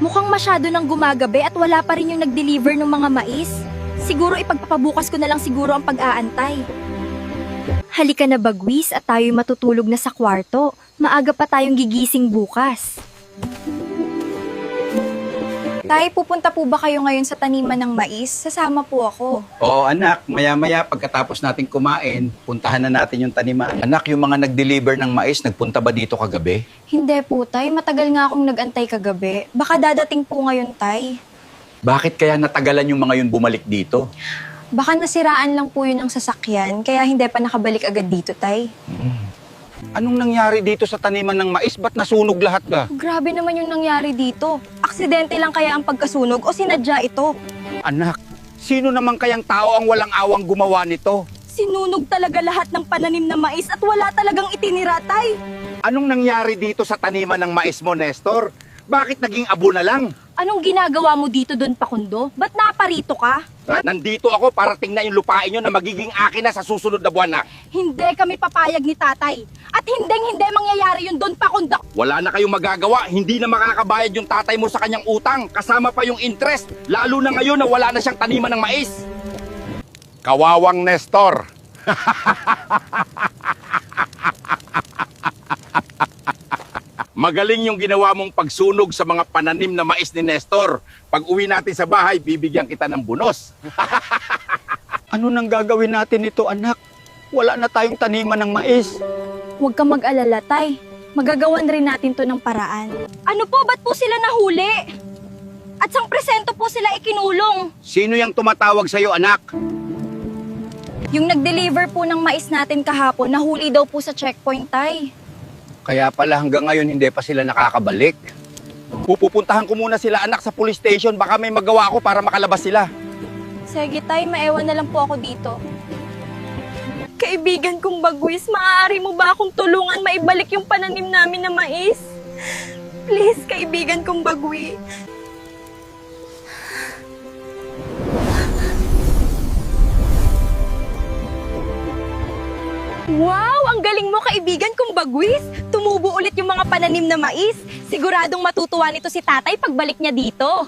Mukhang masyado nang gumagabi at wala pa rin yung nag-deliver ng mga mais. Siguro ipagpapabukas ko na lang siguro ang pag-aantay. Halika na Bagwis at tayo'y matutulog na sa kwarto. Maaga pa tayong gigising bukas. Tay, pupunta po ba kayo ngayon sa taniman ng mais? Sasama po ako. Oo anak, maya-maya pagkatapos natin kumain, puntahan na natin yung taniman. Anak, yung mga nag-deliver ng mais, nagpunta ba dito kagabi? Hindi po, Tay. Matagal nga akong nag-antay kagabi. Baka dadating po ngayon, Tay. Bakit kaya natagalan yung mga yun bumalik dito? Baka nasiraan lang po yun ang sasakyan, kaya hindi pa nakabalik agad dito, Tay. Anong nangyari dito sa taniman ng mais? Ba't nasunog lahat ba? Grabe naman yung nangyari dito. Aksidente lang kaya ang pagkasunog o sinadya ito? Anak, sino naman kayang tao ang walang awang gumawa nito? Sinunog talaga lahat ng pananim na mais at wala talagang itinira, Tay. Anong nangyari dito sa taniman ng mais mo, Nestor? Bakit naging abo na lang? Anong ginagawa mo dito doon, Pakundo? Ba't naparito ka? Nandito ako para tingnan yung lupain nyo na magiging akin na sa susunod na buwan na. Hindi kami papayag ni tatay. At hindi mangyayari yun doon, Pakundo. Wala na kayong magagawa, hindi na makakabayad yung tatay mo sa kanyang utang, kasama pa yung interest, lalo na ngayon na wala na siyang taniman ng mais. Kawawang Nestor. Magaling yung ginawa mong pagsunog sa mga pananim na mais ni Nestor. Pag uwi natin sa bahay, bibigyan kita ng bunos. Ano nang gagawin natin ito, anak? Wala na tayong taniman ng mais. Huwag kang mag-alala, Tay. Magagawan rin natin to ng paraan. Ano po? Ba't po sila nahuli? At sang presento po sila ikinulong? Sino yung tumatawag sa'yo, anak? Yung nag-deliver po ng mais natin kahapon, nahuli daw po sa checkpoint, Tay. Kaya pala hanggang ngayon hindi pa sila nakakabalik. Pupuntahan ko muna sila, anak, sa police station. Baka may magawa ako para makalabas sila. Sige, Tay. Maewan na lang po ako dito. Kaibigan kong Bagwis, maaari mo ba akong tulungan maibalik yung pananim namin na mais? Please, kaibigan kong Bagwi. Wow! Ang galing mo, kaibigan kong Bagwis! Tumubo ulit yung mga pananim na mais. Siguradong matutuwa nito si tatay pagbalik niya dito.